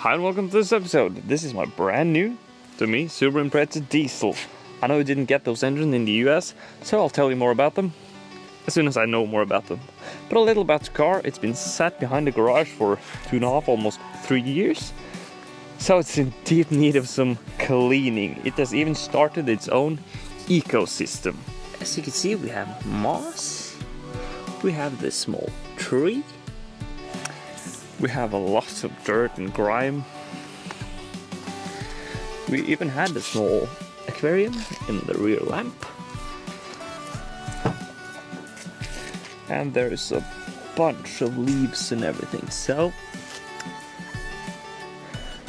Hi and welcome to this episode. This is my brand new, to me, Subaru Impreza diesel. I know you didn't get those engines in the US, so I'll tell you more about them as soon as I know more about them. But a little about the car. It's been sat behind the garage for 2.5, almost 3 years. So it's in deep need of some cleaning. It has even started its own ecosystem. As you can see, we have moss. We have this small tree. We have a lot of dirt and grime. We even had a small aquarium in the rear lamp. And there's a bunch of leaves and everything. So,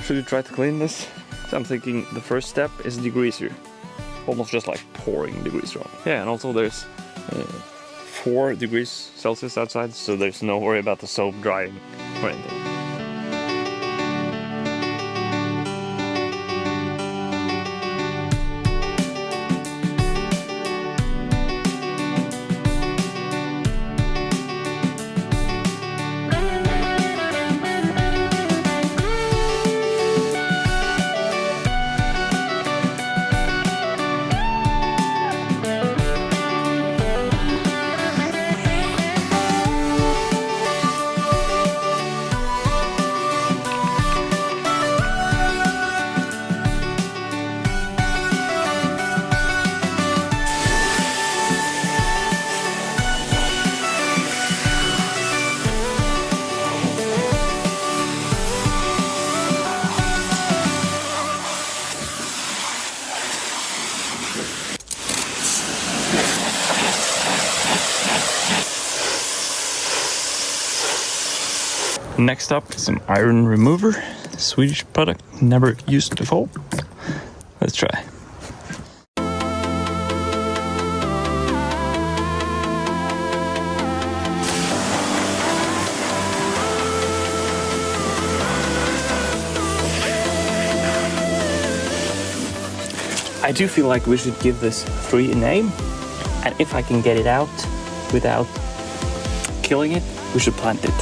should we try to clean this? So I'm thinking the first step is degreaser. Almost just like pouring degreaser on. Yeah, and also there's 4 degrees Celsius outside, so there's no worry about the soap drying or anything. Next up, some iron remover, Swedish product, never used before. Let's try. I do feel like we should give this tree a name, and if I can get it out without killing it, we should plant it.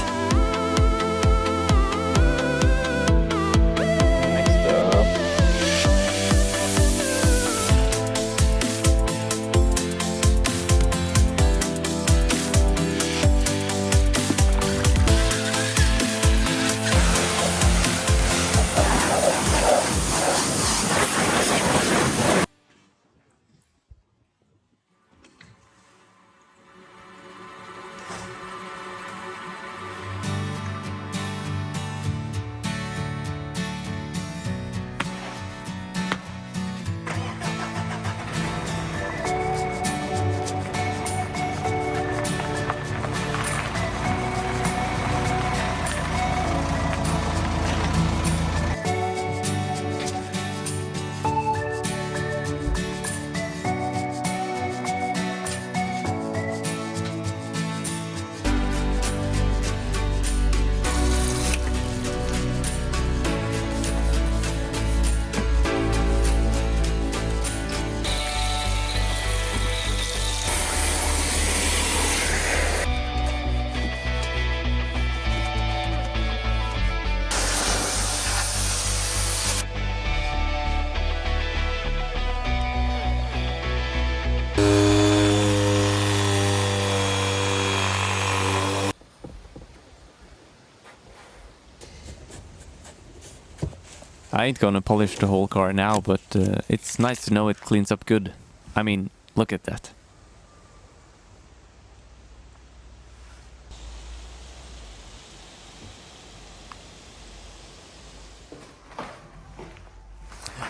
I ain't gonna polish the whole car now, but it's nice to know it cleans up good. I mean, look at that.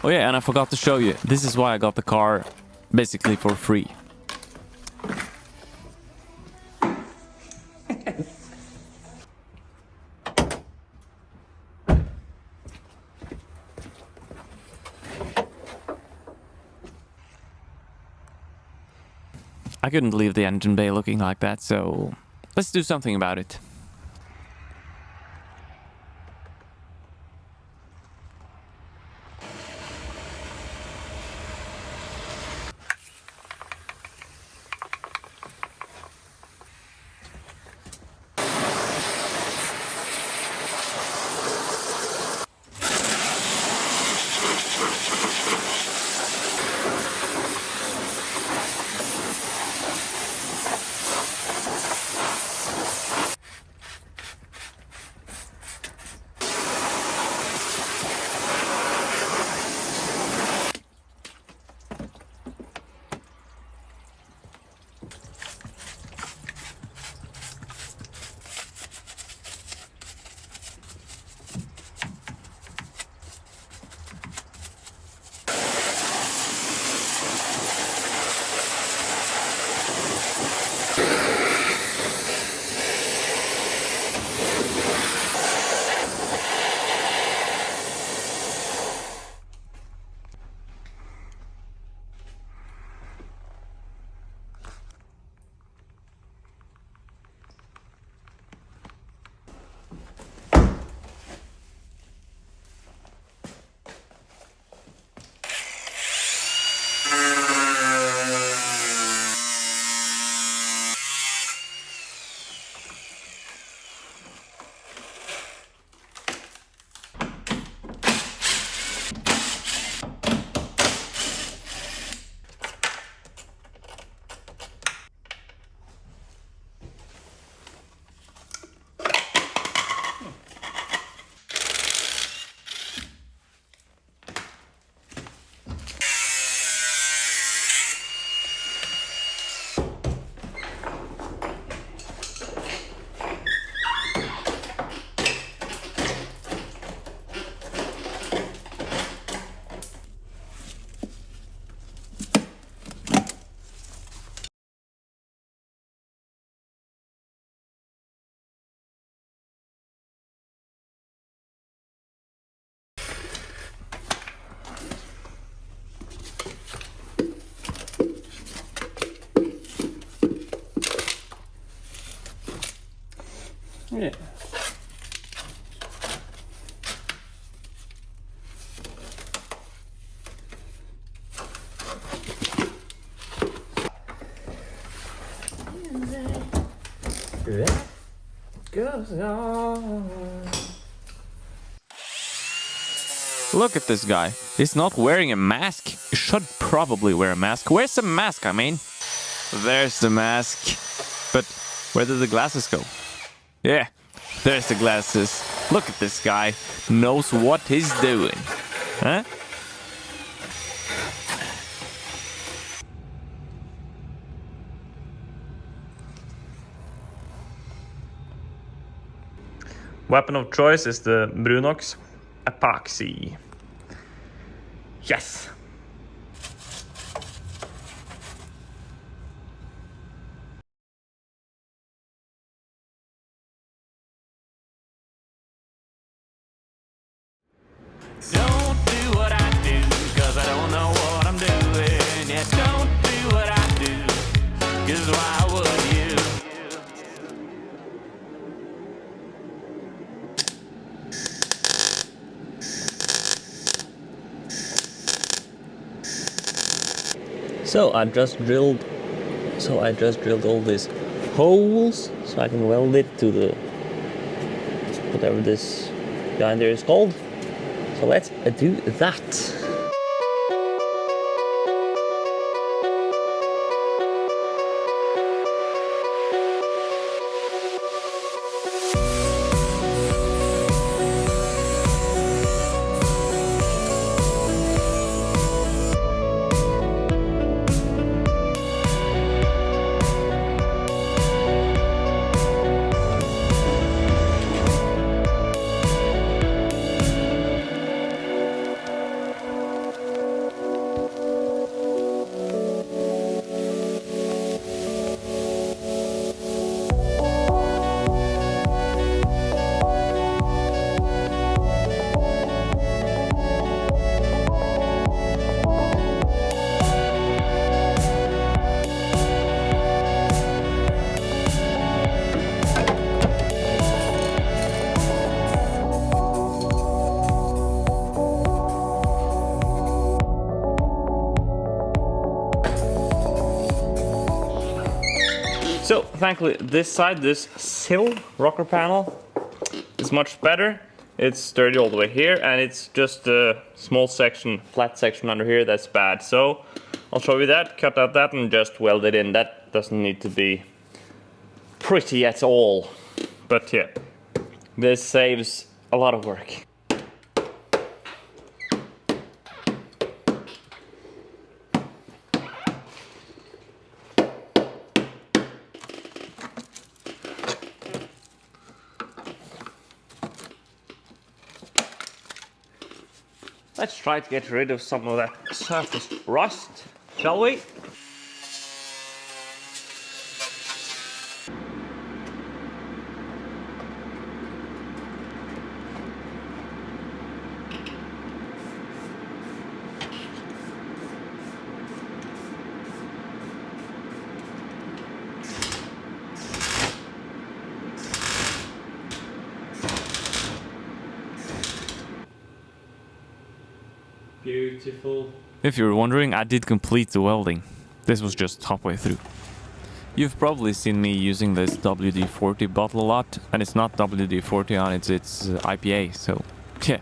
Oh yeah, and I forgot to show you. This is why I got the car basically for free. I couldn't leave the engine bay looking like that, so let's do something about it. Yeah. That goes on. Look at this guy. He's not wearing a mask. He should probably wear a mask. Where's the mask, I mean? There's the mask. But where did the glasses go? Yeah, there's the glasses. Look at this guy. Knows what he's doing. Huh? Weapon of choice is the Brunox epoxy. Yes. Don't do what I do, cause I don't know what I'm doing. Yeah, don't do what I do, cause why would you? So I just drilled all these holes so I can weld it to the whatever this guy there is called. So let's do that. So thankfully this side, this sill rocker panel is much better. It's sturdy all the way here, and it's just a small section, flat section under here that's bad. So I'll show you that, cut out that and just weld it in. That doesn't need to be pretty at all. But yeah, this saves a lot of work. Let's try to get rid of some of that surface rust, shall we? Beautiful. If you were wondering, I did complete the welding. This was just halfway through. You've probably seen me using this WD-40 bottle a lot, and it's not WD-40 on it, it's IPA, so yeah.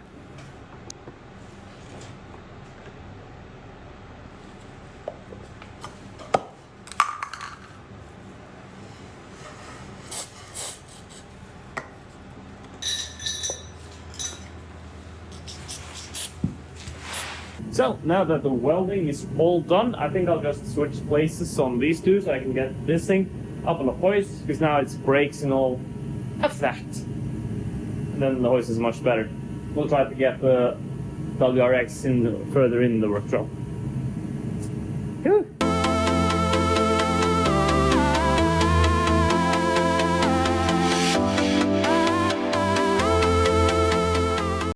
So now that the welding is all done, I think I'll just switch places on these two so I can get this thing up on the hoist, because now it's brakes and all of that. And then the hoist is much better. We'll try to get the WRX further in the workshop. Whew.